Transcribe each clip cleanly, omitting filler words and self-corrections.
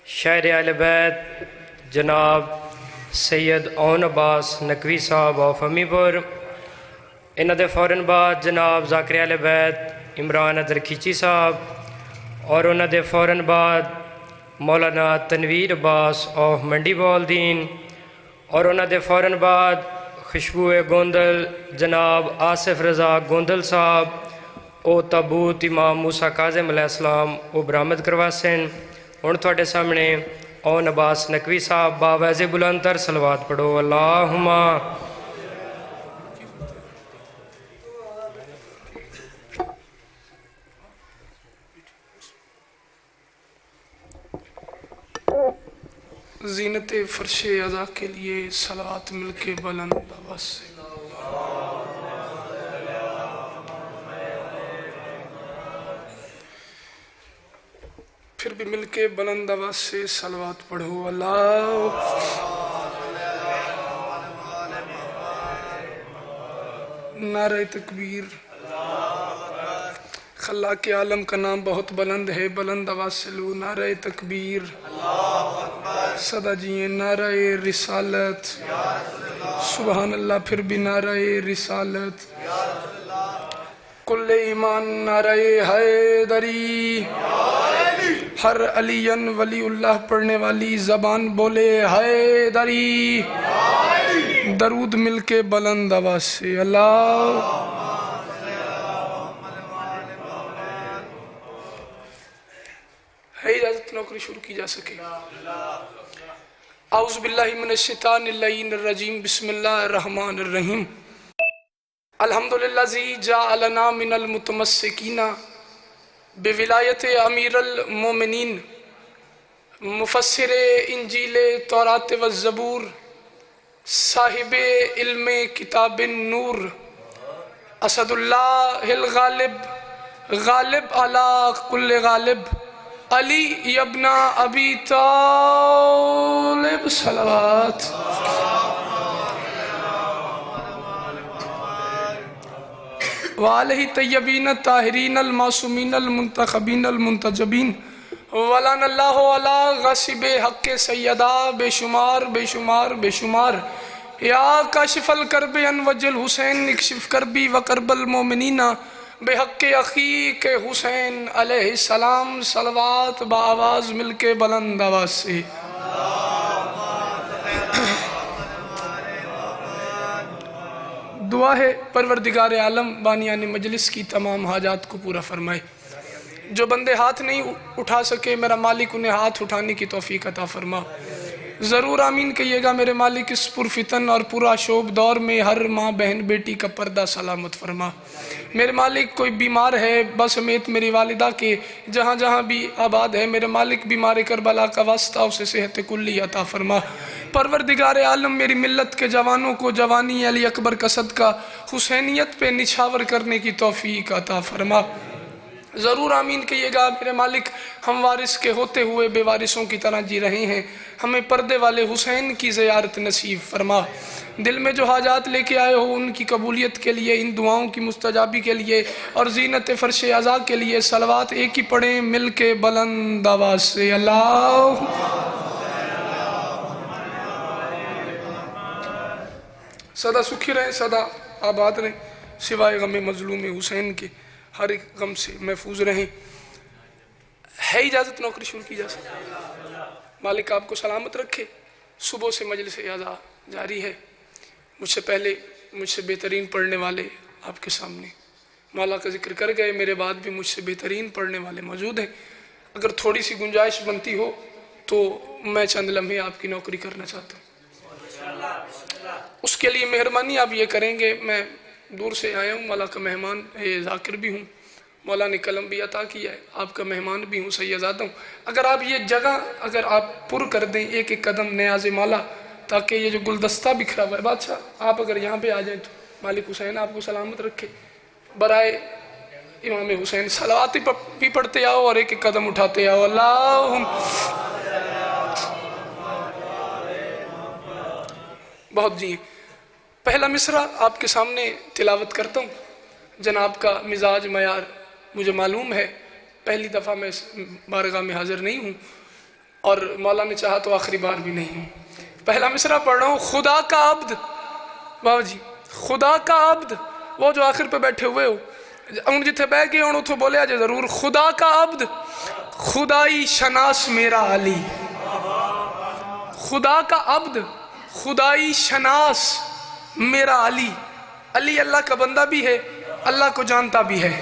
شاعر اہل بیت جناب سید اون عباس نقوی صاحب آف امی پور، انہاں دے فوراً بعد جناب ذاکر اہل بیت عمران ادر کھیچی صاحب، اور انہاں دے فوراً بعد مولانا تنویر عباس آف منڈی بالدین، اور انہاں دے فوراً بعد خوشبو گوندل جناب آصف رضا گوندل صاحب او تابوت امام موسیٰ کاظم علیہ السلام او برآمد کرواسن۔ ہن تھوڑے سامنے اون عباس نقوی صاحب باویز بلند تر صلوات پڑھو اللہم۔ زینت فرش عزا کے لیے صلوات مل کے بلند آواز سے۔ پھر بھی مل کے بلند آواز سے صلوات پڑھو اللہ۔ نعرہ تکبیر۔ خلاق عالم کا نام بہت بلند ہے، بلند آواز سے لو نعرہ تکبیر۔ صدا جیئے نعرہ رسالت، سبحان اللہ، پھر بھی نعرہ رسالت۔ کل ایمان نعرہ حیدری، ہر علی ولی اللہ پڑھنے والی زبان بولے حیدری۔ درود مل کے بلند آواز سے اللہ۔ ہے اجازت نوکری شروع کی جا سکے؟ اعوذ باللہ من الشیطان اللعین الرجیم، بسم اللہ الرحمن الرحیم۔ الحمدللہ زی جعلنا من المتمسکین بولایت امیر المومنین، مفسر انجیل تورات و زبور، صاحب علم کتاب نور، اسد اللہ الغالب، غالب علی کل غالب، علی ابن ابی طالب صلوات۔ وآلہ طیبین الطاہرین المعصومین المنتخبین المنتجبین، ولعن اللہ علی غاصب حق سیدہ، بے شمار بے شمار بے شمار۔ یا کاشف الکرب انوج الحسین، اکشف کربی وکرب المومنین، بے حق اخیق حسین علیہ السلام صلوات بآواز مل کے بلند آواز سے۔ دعا ہے پروردگار عالم بانیان مجلس کی تمام حاجات کو پورا فرمائے۔ جو بندے ہاتھ نہیں اٹھا سکے میرا مالک انہیں ہاتھ اٹھانے کی توفیق عطا فرما۔ ضرور آمین کہیے گا میرے مالک، اس پرفتن اور پورا شوب دور میں ہر ماں بہن بیٹی کا پردہ سلامت فرما۔ میرے مالک کوئی بیمار ہے بسمیت میری والدہ کے جہاں جہاں بھی آباد ہے، میرے مالک بیمار کربلا کا واسطہ اسے صحت کلی عطا فرما۔ پروردگار عالم میری ملت کے جوانوں کو جوانی علی اکبر کا صدقہ حسینیت پہ نچھاور کرنے کی توفیق عطا فرما۔ ضرور آمین کہیے گا میرے مالک، ہم وارث کے ہوتے ہوئے بے وارثوں کی طرح جی رہے ہیں، ہمیں پردے والے حسین کی زیارت نصیب فرما۔ دل میں جو حاجات لے کے آئے ہو ان کی قبولیت کے لیے، ان دعاؤں کی مستجابی کے لیے اور زینت فرش عزا کے لیے صلوات ایک ہی پڑھیں مل کے بلند آواز سے اللہ۔ سدا سکھی رہیں، سدا آباد رہیں، سوائے غم مظلوم حسین کے ہر ایک غم سے محفوظ رہیں۔ ہے اجازت نوکری شروع کی جا سکتی؟ مالک آپ کو سلامت رکھے۔ صبح سے مجلس اعزا جاری ہے، مجھ سے پہلے مجھ سے بہترین پڑھنے والے آپ کے سامنے مولا کا ذکر کر گئے، میرے بعد بھی مجھ سے بہترین پڑھنے والے موجود ہیں۔ اگر تھوڑی سی گنجائش بنتی ہو تو میں چند لمحے آپ کی نوکری کرنا چاہتا ہوں۔ اس کے لیے مہربانی آپ یہ کریں گے، میں دور سے آیا ہوں، مولا کا مہمان ذاکر بھی ہوں، مولا نے قلم بھی عطا کیا ہے، آپ کا مہمان بھی ہوں، سیدزادہ ہوں۔ اگر آپ یہ جگہ اگر آپ پر کر دیں ایک ایک قدم نیاز مولا، تاکہ یہ جو گلدستہ بکھرا ہوا ہے، بادشاہ آپ اگر یہاں پہ آ جائیں تو مالک حسین آپ کو سلامت رکھے۔ برائے امام حسین صلوات بھی پڑھتے آؤ اور ایک ایک قدم اٹھاتے آؤ اللہم۔ بہت جی پہلا مصرع آپ کے سامنے تلاوت کرتا ہوں۔ جناب کا مزاج معیار مجھے معلوم ہے، پہلی دفعہ میں اس بارگاہ میں حاضر نہیں ہوں، اور مولا نے چاہا تو آخری بار بھی نہیں ہوں. پہلا مصرع پڑھ رہا ہوں. خدا کا عبد، بابا جی خدا کا عبد، وہ جو آخر پہ بیٹھے ہوئے ہو ان جتھے بیٹھ گئے ہوں اتھو بولے آجے ضرور. خدا کا عبد، خدائی شناس میرا علی. خدا کا عبد، خدائی شناس میرا علی. علی اللہ کا بندہ بھی ہے، اللہ کو جانتا بھی ہے.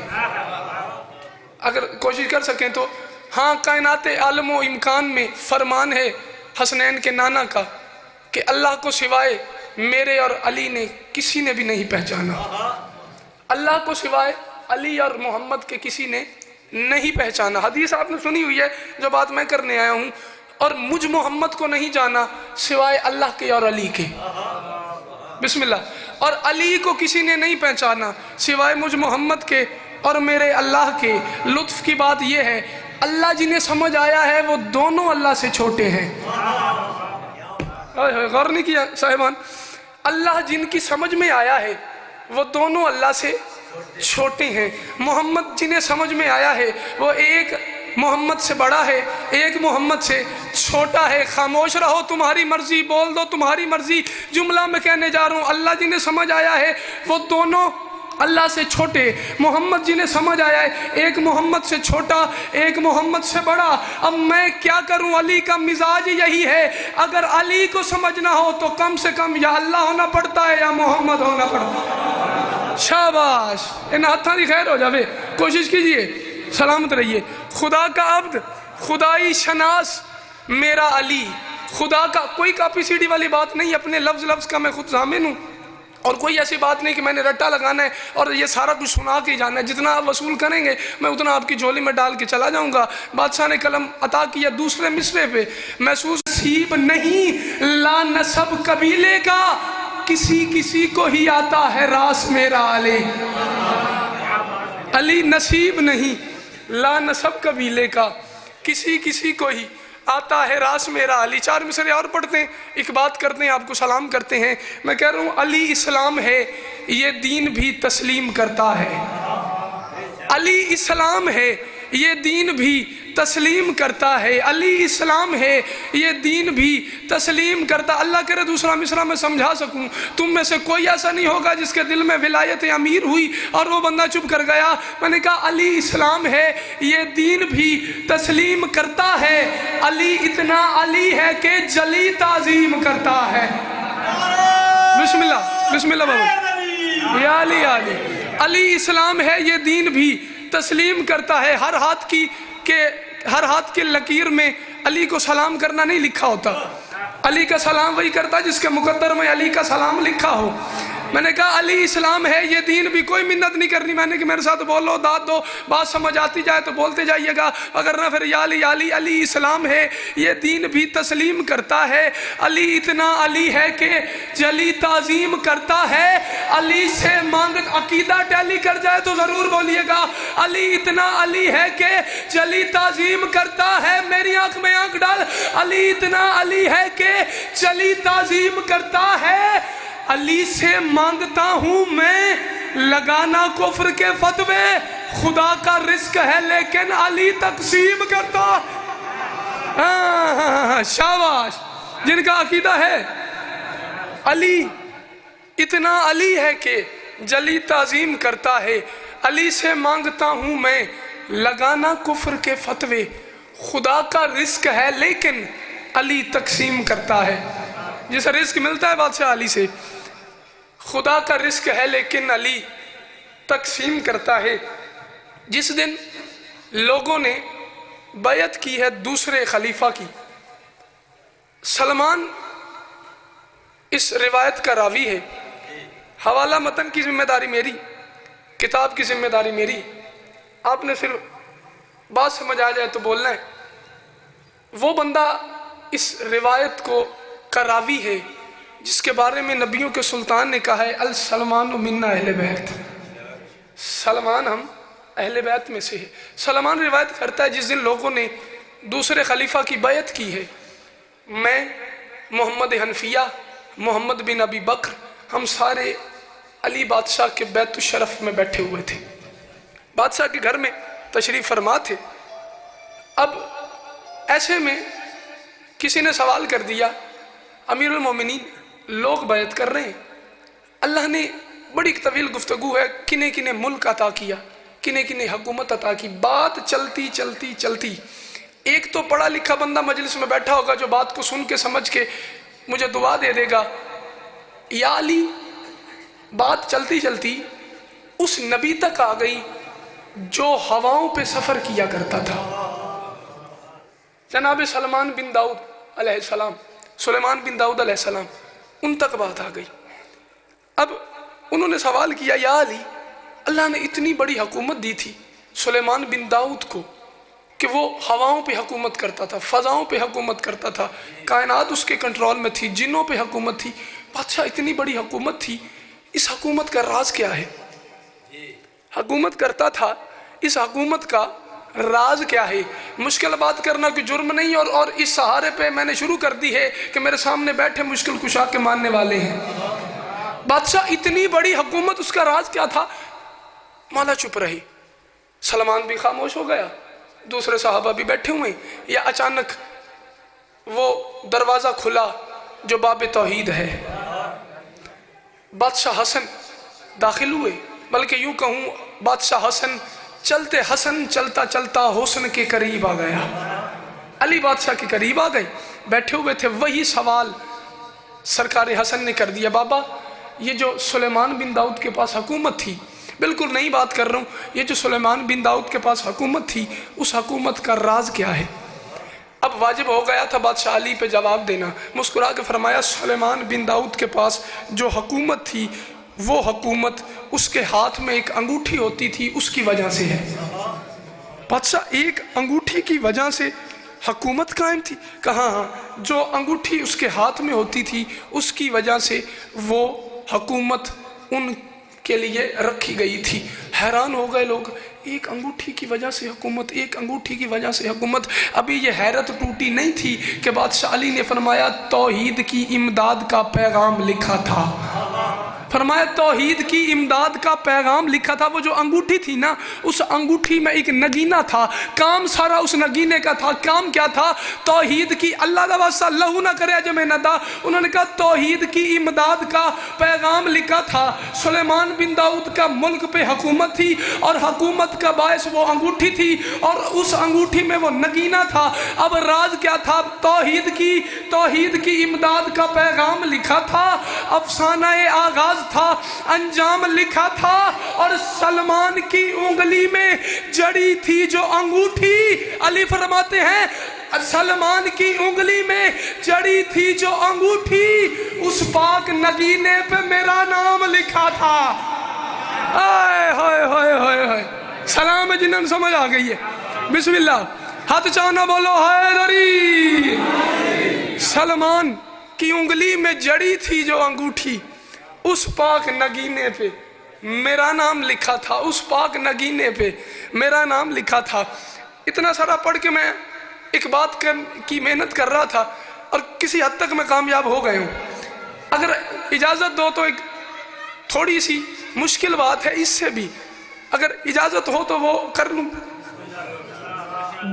اگر کوشش کر سکیں تو ہاں کائنات عالم و امکان میں فرمان ہے حسنین کے نانا کا کہ اللہ کو سوائے میرے اور علی نے کسی نے بھی نہیں پہچانا. اللہ کو سوائے علی اور محمد کے کسی نے نہیں پہچانا. حدیث آپ نے سنی ہوئی ہے جو بات میں کرنے آیا ہوں. اور مجھ محمد کو نہیں جانا سوائے اللہ کے اور علی کے. بسم اللہ. اور علی کو کسی نے نہیں پہچانا سوائے مجھ محمد کے اور میرے اللہ کے. لطف کی بات یہ ہے اللہ جنہیں سمجھ آیا ہے وہ دونوں اللہ سے چھوٹے ہیں. غور نہیں کیا صاحبان؟ اللہ جن کی سمجھ میں آیا ہے وہ دونوں اللہ سے چھوٹے ہیں. محمد جنہیں سمجھ میں آیا ہے وہ ایک محمد سے بڑا ہے، ایک محمد سے چھوٹا ہے. خاموش رہو تمہاری مرضی، بول دو تمہاری مرضی. جملہ میں کہنے جا رہا ہوں اللہ جنہیں سمجھ آیا ہے وہ دونوں اللہ سے چھوٹے. محمد جنہیں سمجھ آیا ہے ایک محمد سے چھوٹا ایک محمد سے بڑا. اب میں کیا کروں؟ علی کا مزاج یہی ہے اگر علی کو سمجھنا ہو تو کم سے کم یا اللہ ہونا پڑتا ہے یا محمد ہونا پڑتا ہے. شاباش، ان ہاتھاں دی خیر ہو جاوے. کوشش کیجئے، سلامت رہیے. خدا کا عبد، خدائی شناس میرا علی. خدا کا کوئی کاپی سیڑھی والی بات نہیں، اپنے لفظ لفظ کا میں خود ضامن ہوں. اور کوئی ایسی بات نہیں کہ میں نے رٹا لگانا ہے اور یہ سارا کچھ سنا کے جانا ہے. جتنا آپ وصول کریں گے میں اتنا آپ کی جھولی میں ڈال کے چلا جاؤں گا. بادشاہ نے قلم عطا کیا دوسرے مصرے پہ. محسوس نصیب نہیں لا نسب قبیلے کا، کسی کسی کو ہی آتا ہے راس میرا علی. علی نصیب نہیں لا نسب قبیلے کا، کسی کسی کو ہی آتا ہے راس میرا علی. 4 مصرے اور پڑھتے ہیں، ایک بات کرتے ہیں، آپ کو سلام کرتے ہیں. میں کہہ رہا ہوں علی اسلام ہے یہ دین بھی تسلیم کرتا ہے. علی اسلام ہے یہ دین بھی تسلیم کرتا ہے. علی اسلام ہے یہ دین بھی تسلیم کرتا. اللہ کرے دوسرا مصرع میں سمجھا سکوں. تم میں سے کوئی ایسا نہیں ہوگا جس کے دل میں ولایت امیر ہوئی اور وہ بندہ چپ کر گیا. میں نے کہا علی اسلام ہے یہ دین بھی تسلیم کرتا ہے. علی اتنا علی ہے کہ جلی تعظیم کرتا ہے. بسم اللہ، بسم اللہ بابا. یا علی علی. علی اسلام ہے یہ دین بھی تسلیم کرتا ہے. ہر ہاتھ کے لکیر میں علی کو سلام کرنا نہیں لکھا ہوتا. علی کا سلام وہی کرتا جس کے مقدر میں علی کا سلام لکھا ہو. میں نے کہا علی اسلام ہے یہ دین بھی. کوئی منت نہیں کرنی میں نے کہ میرے ساتھ بولو، داد دو، بات سمجھ آتی جائے تو بولتے جائیے گا، اگر نہ پھر یا علی علی. علی اسلام ہے یہ دین بھی تسلیم کرتا ہے. علی اتنا علی ہے کہ جلی تعظیم کرتا ہے. علی سے مانگ عقیدہ ٹیلی کر جائے تو ضرور بولیے گا علی اتنا علی ہے کہ جلی تعظیم کرتا ہے. میری آنکھ میں آنکھ ڈال. علی اتنا علی ہے کہ جلی تعظیم کرتا ہے. علی سے مانگتا ہوں میں لگانا کفر کے فتوے. خدا کا رزق ہے لیکن علی تقسیم کرتا. شاباش جن کا عقیدہ ہے علی اتنا علی ہے کہ جلی تعظیم کرتا ہے. علی سے مانگتا ہوں میں لگانا کفر کے فتوے. خدا کا رزق ہے لیکن علی تقسیم کرتا ہے. جسے رزق ملتا ہے بادشاہ علی سے، خدا کا رزق ہے لیکن علی تقسیم کرتا ہے. جس دن لوگوں نے بیعت کی ہے دوسرے خلیفہ کی، سلمان اس روایت کا راوی ہے. حوالہ متن کی ذمہ داری میری، کتاب کی ذمہ داری میری. آپ نے صرف بات سمجھ آ جائے تو بولنا ہے. وہ بندہ اس روایت کو کا راوی ہے جس کے بارے میں نبیوں کے سلطان نے کہا ہے السلمان منا اہل بیت. سلمان ہم اہل بیت میں سے ہے. سلمان روایت کرتا ہے جس دن لوگوں نے دوسرے خلیفہ کی بیعت کی ہے، میں محمد حنفیہ، محمد بن ابی بکر، ہم سارے علی بادشاہ کے بیت الشرف میں بیٹھے ہوئے تھے. بادشاہ کے گھر میں تشریف فرما تھے. اب ایسے میں کسی نے سوال کر دیا امیر المومنین لوگ بیعت کر رہے ہیں، اللہ نے بڑی طویل گفتگو ہے، کنہیں کنہیں ملک عطا کیا، کنہیں کنہیں حکومت عطا کی، بات چلتی چلتی چلتی ایک تو پڑھا لکھا بندہ مجلس میں بیٹھا ہوگا جو بات کو سن کے سمجھ کے مجھے دعا دے دے گا، یا علی بات چلتی چلتی اس نبی تک آ گئی جو ہواؤں پہ سفر کیا کرتا تھا، جناب سلیمان بن داؤد علیہ السلام، ان تک بات آ گئی۔ اب انہوں نے سوال کیا یا علی اللہ نے اتنی بڑی حکومت دی تھی سلیمان بن داؤد کو کہ وہ ہواؤں پہ حکومت کرتا تھا، فضاؤں پہ حکومت کرتا تھا، کائنات اس کے کنٹرول میں تھی، جنوں پہ حکومت تھی، بادشاہ اتنی بڑی حکومت تھی، اس حکومت کا راز کیا ہے؟ حکومت کرتا تھا، اس حکومت کا راز کیا ہے؟ مشکل بات کرنا کوئی جرم نہیں، اور اس سہارے پہ میں نے شروع کر دی ہے کہ میرے سامنے بیٹھے مشکل کشا کے ماننے والے ہیں۔ بادشاہ اتنی بڑی حکومت، اس کا راز کیا تھا؟ مولا چپ رہی، سلمان بھی خاموش ہو گیا، دوسرے صحابہ بھی بیٹھے ہوئے، یا اچانک وہ دروازہ کھلا جو باب توحید ہے، بادشاہ حسن داخل ہوئے، بلکہ یوں کہوں بادشاہ حسن چلتے حسن چلتا چلتا حسن کے قریب آ گیا، علی بادشاہ کے قریب آ گئے، بیٹھے ہوئے تھے، وہی سوال سرکار حسن نے کر دیا، بابا یہ جو سلیمان بن داؤد کے پاس حکومت تھی، بالکل نئی بات کر رہا ہوں، یہ جو سلیمان بن داؤد کے پاس حکومت تھی، اس حکومت کا راز کیا ہے؟ اب واجب ہو گیا تھا بادشاہ علی پہ جواب دینا، مسکرا کے فرمایا سلیمان بن داؤد کے پاس جو حکومت تھی وہ حکومت اس کے ہاتھ میں ایک انگوٹھی ہوتی تھی، اس کی وجہ سے ہے۔ بادشاہ ایک انگوٹھی کی وجہ سے حکومت قائم تھی؟ کہاں ہاں، جو انگوٹھی اس کے ہاتھ میں ہوتی تھی اس کی وجہ سے وہ حکومت ان کے لیے رکھی گئی تھی۔ حیران ہو گئے لوگ، ایک انگوٹھی کی وجہ سے حکومت، ایک انگوٹھی کی وجہ سے حکومت۔ ابھی یہ حیرت ٹوٹی نہیں تھی کہ بادشاہ علی نے فرمایا توحید کی امداد کا پیغام لکھا تھا، فرمایا توحید کی امداد کا پیغام لکھا تھا۔ وہ جو انگوٹھی تھی نا، اس انگوٹھی میں ایک نگینہ تھا، کام سارا اس نگینے کا تھا۔ کام کیا تھا؟ توحید کی، اللہ دا واسطہ لہو نہ کرے جمع ندا، انہوں نے کہا توحید کی امداد کا پیغام لکھا تھا۔ سلیمان بن داؤد کا ملک پہ حکومت تھی، اور حکومت کا باعث وہ انگوٹھی تھی، اور اس انگوٹھی میں وہ نگینہ تھا۔ اب راز کیا تھا؟ توحید کی امداد کا پیغام لکھا تھا، افسانہ آغاز تھا، انجام لکھا تھا، اور سلمان کی انگلی میں جڑی تھی جو انگوٹھی، علی فرماتے ہیں سلمان کی انگلی میں جڑی تھی جو انگوٹھی، اس پاک نگینے پہ میرا نام لکھا تھا۔ آئے ہوئے ہوئے ہوئے ہوئے، سلام ہے جنہاں سمجھ آ گئی ہے، بسم اللہ، ہاتھ چاہنا بولو حیدری۔ سلمان کی انگلی میں جڑی تھی جو انگوٹھی، اس پاک نگینے پہ میرا نام لکھا تھا، اس پاک نگینے پہ میرا نام لکھا تھا۔ اتنا سارا پڑھ کے میں ایک بات کی محنت کر رہا تھا، اور کسی حد تک میں کامیاب ہو گئے ہوں۔ اگر اجازت دو تو ایک تھوڑی سی مشکل بات ہے، اس سے بھی اگر اجازت ہو تو وہ کر لوں۔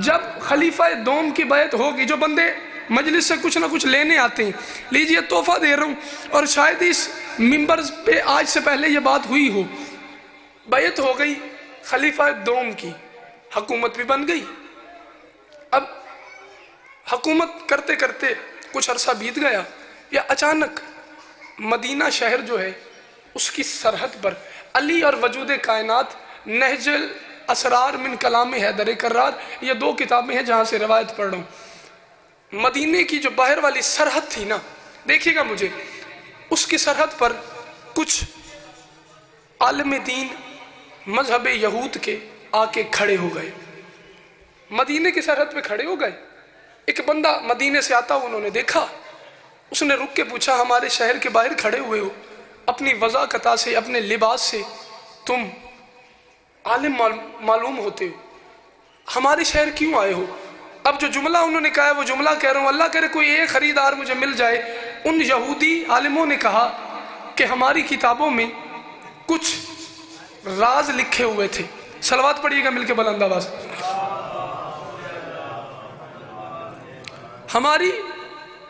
جب خلیفہ دوم کی بیعت ہوگی، جو بندے مجلس سے کچھ نہ کچھ لینے آتے ہیں، لیجئے تحفہ دے رہا ہوں، اور شاید اس ممبر پہ آج سے پہلے یہ بات ہوئی ہو، بیعت ہو گئی خلیفہ دوم کی، حکومت بھی بن گئی۔ اب حکومت کرتے کرتے کچھ عرصہ بیت گیا، یا اچانک مدینہ شہر جو ہے اس کی سرحد پر علی اور وجود کائنات، نہج اسرار من کلام حیدر کرار، یہ دو کتابیں ہیں جہاں سے روایت پڑھ رہا ہوں۔ مدینے کی جو باہر والی سرحد تھی نا، دیکھیے گا مجھے، اس کی سرحد پر کچھ عالم دین مذہب یہود کے آ کے کھڑے ہو گئے، مدینے کی سرحد پہ کھڑے ہو گئے۔ ایک بندہ مدینے سے آتا ہوا انہوں نے دیکھا، اس نے رک کے پوچھا ہمارے شہر کے باہر کھڑے ہوئے ہو، اپنی وضاقتہ سے، اپنے لباس سے تم عالم معلوم ہوتے ہو، ہمارے شہر کیوں آئے ہو؟ اب جو جملہ انہوں نے کہا ہے وہ جملہ کہہ رہا ہوں، اللہ کرے کوئی ایک خریدار مجھے مل جائے۔ ان یہودی عالموں نے کہا کہ ہماری کتابوں میں کچھ راز لکھے ہوئے تھے۔ صلوات پڑھیے گا مل کے بلند آواز۔ ہماری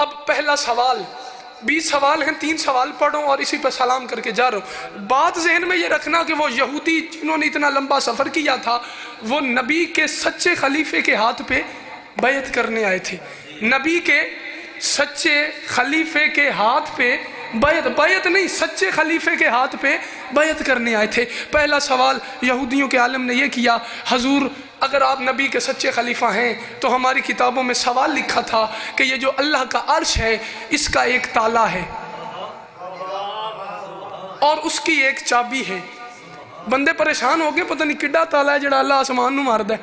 اب پہلا سوال، 20 سوال ہیں، 3 سوال پڑھوں اور اسی پر سلام کر کے جا رہا ہوں۔ بات ذہن میں یہ رکھنا کہ وہ یہودی جنہوں نے اتنا لمبا سفر کیا تھا، وہ نبی کے سچے خلیفے کے ہاتھ پہ بیعت کرنے آئے تھے۔ نبی کے سچے خلیفے کے ہاتھ پہ بیعت نہیں، سچے خلیفے کے ہاتھ پہ بیعت کرنے آئے تھے۔ پہلا سوال یہودیوں کے عالم نے یہ کیا، حضور اگر آپ نبی کے سچے خلیفہ ہیں تو ہماری کتابوں میں سوال لکھا تھا کہ یہ جو اللہ کا عرش ہے اس کا ایک تالا ہے اور اس کی ایک چابی ہے۔ بندے پریشان ہو گئے، پتہ نہیں کڈا تالا ہے جڑا اللہ آسمان نو مار دے۔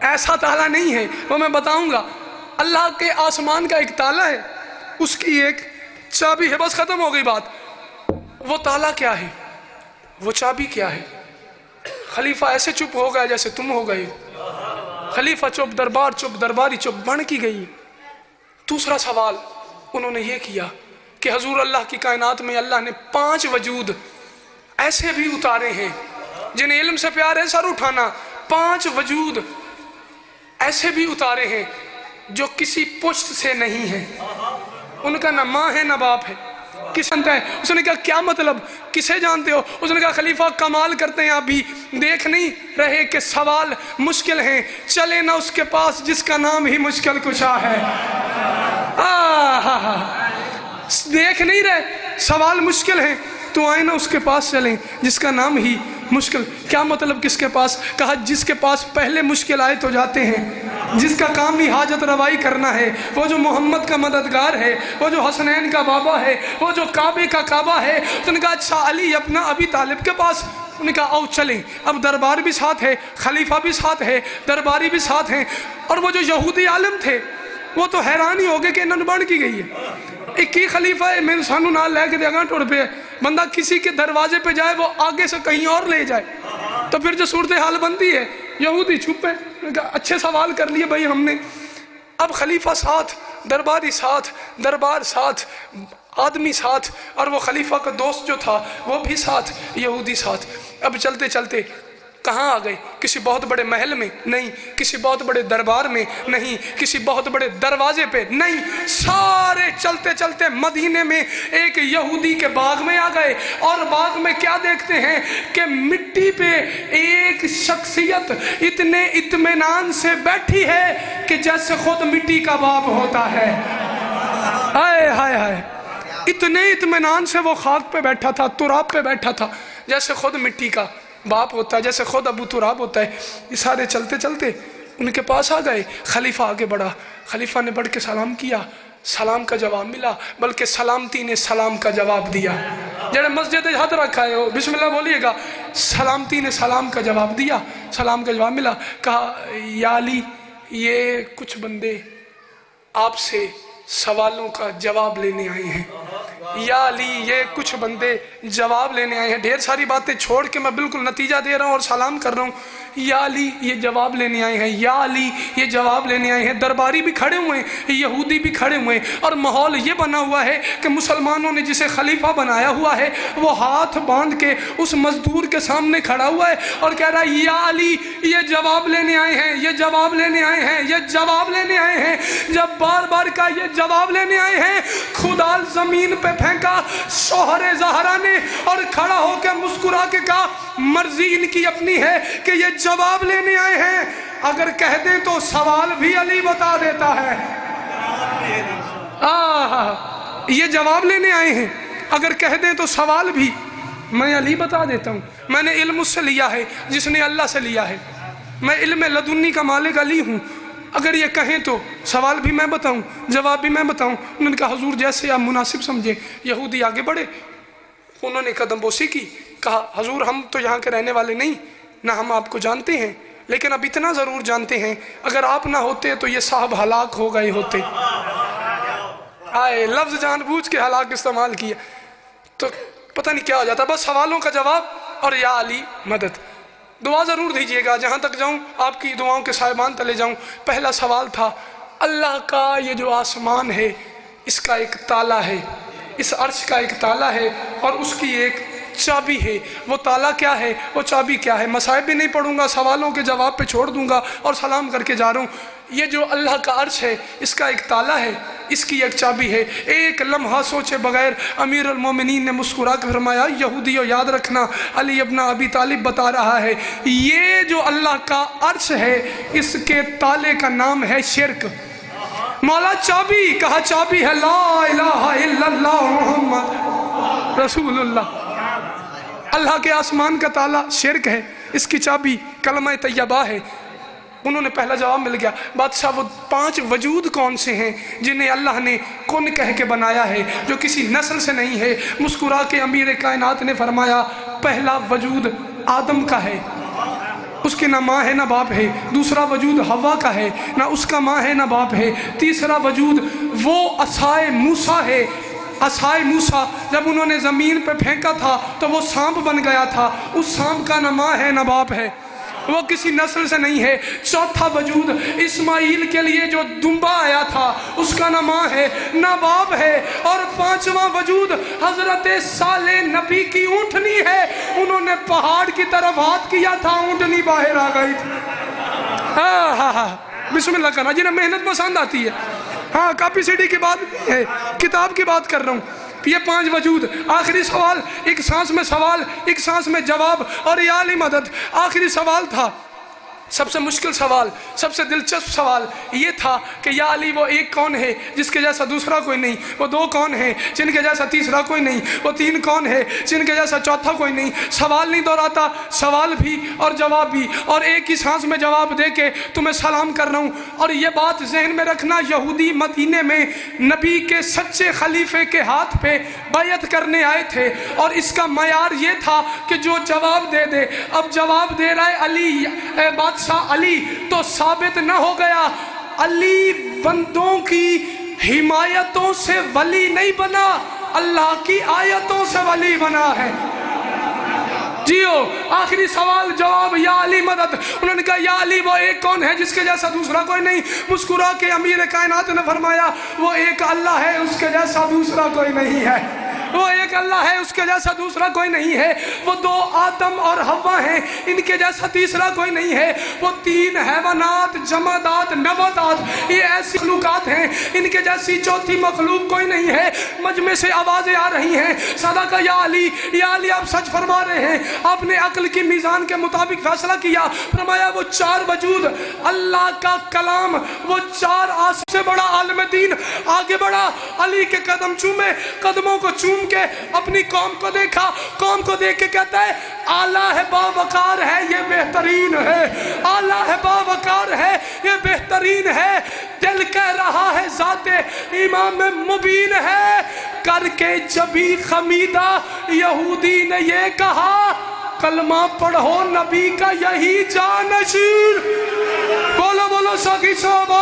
ایسا تالا نہیں ہے، وہ میں بتاؤں گا۔ اللہ کے آسمان کا ایک تالا ہے، اس کی ایک چابی ہے، بس ختم ہو گئی بات۔ وہ تالا کیا ہے، وہ چابی کیا ہے؟ خلیفہ ایسے چپ ہو گیا جیسے تم ہو گئے ہو۔ خلیفہ چپ، دربار چپ، درباری چپ، بن کی گئی۔ دوسرا سوال انہوں نے یہ کیا کہ حضور اللہ کی کائنات میں اللہ نے 5 وجود ایسے بھی اتارے ہیں جنہیں علم سے پیار ہے سر اٹھانا، 5 وجود ایسے بھی اتارے ہیں جو کسی پشت سے نہیں ہیں، ان کا نہ ماں ہے نہ باپ ہے۔ کس جانتا ہے؟ اس نے کہا کیا مطلب، کسے جانتے ہو؟ اس نے کہا خلیفہ کمال کرتے ہیں، ابھی دیکھ نہیں رہے کہ سوال مشکل ہیں، چلے نہ اس کے پاس جس کا نام ہی مشکل کشا ہے۔ دیکھ نہیں رہے سوال مشکل ہیں، تو آئے نہ اس کے پاس چلیں جس کا نام ہی مشکل۔ کیا مطلب کس کے پاس؟ کہا جس کے پاس پہلے مشکل آئے تو جاتے ہیں، جس کا کام ہی حاجت روائی کرنا ہے، وہ جو محمد کا مددگار ہے، وہ جو حسنین کا بابا ہے، وہ جو کعبے کا کعبہ ہے۔ تو نے کہا اچھا علی اپنا ابی طالب کے پاس؟ انہوں نے کہا آؤ چلیں۔ اب دربار بھی ساتھ ہے، خلیفہ بھی ساتھ ہے، درباری بھی ساتھ ہیں، اور وہ جو یہودی عالم تھے وہ تو حیران ہی ہو گئے کہ انہوں نے بڑھ کی گئی ہے۔ ایک ہی خلیفہ ہے، میں انسانوں نال لے کے دیگاں ٹوڑ پہ بندہ کسی کے دروازے پہ جائے وہ آگے سے کہیں اور لے جائے، تو پھر جو صورتحال بنتی ہے یہودی چھپ ہے۔ اچھے سوال کر لیے بھائی ہم نے۔ اب خلیفہ ساتھ، درباری ساتھ، دربار ساتھ، آدمی ساتھ، اور وہ خلیفہ کا دوست جو تھا وہ بھی ساتھ، یہودی ساتھ۔ اب چلتے چلتے کہاں آ گئے؟ کسی بہت بڑے محل میں نہیں، کسی بہت بڑے دربار میں نہیں، کسی بہت بڑے دروازے پہ نہیں، سارے چلتے چلتے مدینے میں ایک یہودی کے باغ میں آ گئے، اور باغ میں کیا دیکھتے ہیں کہ مٹی پہ ایک شخصیت اتنے اطمینان سے بیٹھی ہے کہ جیسے خود مٹی کا باپ ہوتا ہے۔ ہائے ہائے ہائے، اتنے اطمینان سے وہ خاک پہ بیٹھا تھا، تراب پہ بیٹھا تھا، جیسے خود مٹی کا باپ ہوتا ہے، جیسے خود ابو تراب ہوتا ہے۔ یہ سارے چلتے چلتے ان کے پاس آ گئے۔ خلیفہ آگے بڑھا، خلیفہ نے بڑھ کے سلام کیا، سلام کا جواب ملا، بلکہ سلامتی نے سلام کا جواب دیا۔ جڑے مسجد ہاتھ رکھا ہے وہ بسم اللہ بولیے گا۔ سلامتی نے سلام کا جواب دیا، سلام کا جواب ملا۔ کہا یا علی یہ کچھ بندے آپ سے سوالوں کا جواب لینے آئے ہیں۔ یا علی یہ کچھ بندے جواب لینے آئے ہیں۔ ڈھیر ساری باتیں چھوڑ کے میں بالکل نتیجہ دے رہا ہوں اور سلام کر رہا ہوں۔ یا علی یہ جواب لینے آئے ہیں، یا علی یہ جواب لینے آئے ہیں۔ درباری بھی کھڑے ہوئے ہیں، یہودی بھی کھڑے ہوئے ہیں، اور ماحول یہ بنا ہوا ہے کہ مسلمانوں نے جسے خلیفہ بنایا ہوا ہے وہ ہاتھ باندھ کے اس مزدور کے سامنے کھڑا ہوا ہے اور کہہ رہا ہے یا علی یہ جواب لینے آئے ہیں، یہ جواب لینے آئے ہیں، یہ جواب لینے آئے ہیں۔ جب بار بار کا یہ جواب لینے آئے ہیں، کھدال زمین پہ پھینکا شوہر زہرا نے، اور کھڑا ہو کے مسکرا کے کہا مرضی ان کی اپنی ہے کہ یہ جواب لینے آئے ہیں، اگر کہہ دیں تو سوال بھی علی بتا دیتا ہے۔ یہ جواب لینے آئے ہیں، اگر کہہ دیں تو سوال بھی میں علی بتا دیتا ہوں۔ میں نے علم اس سے لیا ہے جس نے اللہ سے لیا ہے، میں علم لدنی کا مالک علی ہوں، اگر یہ کہیں تو سوال بھی میں بتاؤں، جواب بھی میں بتاؤں۔ انہوں نے کہا حضور جیسے آپ مناسب سمجھیں۔ یہودی آگے بڑھے، انہوں نے قدم بوسی کی، کہا حضور ہم تو یہاں کے رہنے والے نہیں، نہ ہم آپ کو جانتے ہیں، لیکن اب اتنا ضرور جانتے ہیں اگر آپ نہ ہوتے تو یہ صاحب ہلاک ہو گئے ہوتے۔ آئے لفظ جان بوجھ کے ہلاک استعمال کیا تو پتہ نہیں کیا ہو جاتا۔ بس سوالوں کا جواب اور یا علی مدد۔ دعا ضرور دیجئے گا، جہاں تک جاؤں آپ کی دعاؤں کے سائبان تلے جاؤں۔ پہلا سوال تھا اللہ کا یہ جو آسمان ہے اس کا ایک تالا ہے، اس عرش کا ایک تالا ہے اور اس کی ایک چابی ہے۔ وہ تالا کیا ہے، وہ چابی کیا ہے؟ مسائب بھی نہیں پڑھوں گا، سوالوں کے جواب پہ چھوڑ دوں گا اور سلام کر کے جا رہا ہوں۔ یہ جو اللہ کا عرش ہے اس کا ایک تالا ہے اس کی ایک چابی ہے۔ ایک لمحہ سوچے بغیر امیر المومنین نے مسکرا کر فرمایا یہودیوں یاد رکھنا علی ابن ابی طالب بتا رہا ہے یہ جو اللہ کا عرش ہے اس کے تالے کا نام ہے شرک۔ مولا چابی کہا چابی ہے لا الہ الا اللہ محمد رسول اللہ۔ اللہ کے آسمان کا تالا شرک ہے، اس کی چابی کلمہ طیبہ ہے۔ انہوں نے پہلا جواب مل گیا بادشاہ وہ 5 وجود کون سے ہیں جنہیں اللہ نے کن کہہ کے بنایا ہے جو کسی نسل سے نہیں ہے؟ مسکرا کے امیر کائنات نے فرمایا پہلا وجود آدم کا ہے، اس کے نہ ماں ہے نہ باپ ہے۔ دوسرا وجود حوا کا ہے، نہ اس کا ماں ہے نہ باپ ہے۔ تیسرا وجود وہ عصائے موسیٰ ہے۔ عصائے موسیٰ جب انہوں نے زمین پہ پھینکا تھا تو وہ سانپ بن گیا تھا، اس سانپ کا نہ ماں ہے نہ باپ ہے، وہ کسی نسل سے نہیں ہے۔ چوتھا وجود اسماعیل کے لیے جو دمبا آیا تھا اس کا نہ ماں ہے نہ باپ ہے۔ اور 5واں وجود حضرت صالح نبی کی اونٹنی ہے، انہوں نے پہاڑ کی طرف ہاتھ کیا تھا اونٹنی باہر آ گئی تھی۔ بسم اللہ کرنا جنہیں محنت پسند آتی ہے، ہاں کاپی سیڈی کی بات نہیں ہے، کتاب کی بات کر رہا ہوں۔ یہ 5 وجود، آخری سوال، ایک سانس میں سوال ایک سانس میں جواب، اور یا علی مدد۔ آخری سوال تھا سب سے مشکل سوال، سب سے دلچسپ سوال یہ تھا کہ یا علی وہ ایک کون ہے جس کے جیسا دوسرا کوئی نہیں؟ وہ 2 کون ہیں جن کے جیسا تیسرا کوئی نہیں؟ وہ 3 کون ہے جن کے جیسا چوتھا کوئی نہیں؟ سوال نہیں دہراتا، سوال بھی اور جواب بھی، اور ایک ہی سانس میں جواب دے کے تمہیں سلام کر رہا ہوں۔ اور یہ بات ذہن میں رکھنا یہودی مدینے میں نبی کے سچے خلیفے کے ہاتھ پہ بیعت کرنے آئے تھے، اور اس کا معیار یہ تھا کہ جو جواب دے دے۔ اب جواب دے رہا ہے علی بادشاہ علی، تو ثابت نہ ہو گیا علی بندوں کی حمایتوں سے ولی نہیں بنا، اللہ کی آیتوں سے ولی بنا ہے۔ جیو آخری سوال جواب یا علی مدد۔ انہوں نے کہا یا علی وہ ایک کون ہے جس کے جیسا دوسرا کوئی نہیں؟ مسکرا کے امیر کائنات نے فرمایا وہ ایک اللہ ہے اس کے جیسا دوسرا کوئی نہیں ہے، وہ ایک اللہ ہے اس کے جیسا دوسرا کوئی نہیں ہے۔ وہ 2 آدم اور حوا ہیں، ان کے جیسا تیسرا کوئی نہیں ہے۔ وہ 3 حیوانات جمادات نباتات، یہ ایسی مخلوقات ہیں ان کے جیسی چوتھی مخلوق کوئی نہیں ہے۔ مجمع سے آوازیں آ رہی ہیں صدق یا علی آپ سچ فرما رہے ہیں، آپ نے عقل کی میزان کے مطابق فیصلہ کیا۔ فرمایا وہ 4 وجود اللہ کا کلام، وہ 4 آس سے بڑا عالم دین آگے بڑھا، علی کے قدم چومے، قدموں کو چوم کے اپنی قوم کو دیکھا، قوم کو دیکھ کے کہتا ہے اعلیٰ ہے باوقار ہے یہ بہترین ہے، اعلیٰ ہے باوقار ہے یہ بہترین ہے۔ دل کہہ رہا ہے ذات امام مبین ہے، کر کے جبی خمیدہ یہودی نے یہ کہا کلمہ پڑھو نبی کا یہی جانشین۔ بولو بولو ساکی صحابہ